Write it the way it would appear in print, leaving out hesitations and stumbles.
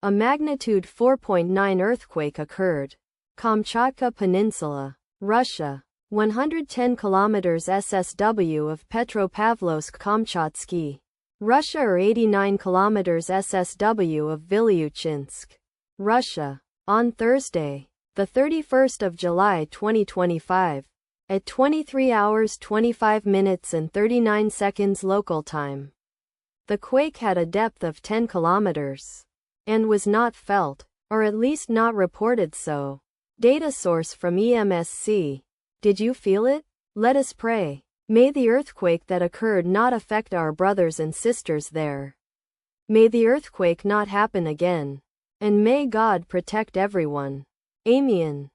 A magnitude 4.9 earthquake occurred. Kamchatka Peninsula, Russia. 110 kilometers SSW of Petropavlovsk-Kamchatsky, Russia, or 89 kilometers SSW of Vilyuchinsk, Russia. On Thursday, the 31st of July 2025, at 23 hours 25 minutes and 39 seconds local time. The quake had a depth of 10 kilometers and was not felt, or at least not reported so. Data source from EMSC. Did you feel it? Let us pray. May the earthquake that occurred not affect our brothers and sisters there. May the earthquake not happen again. And may God protect everyone. Amen.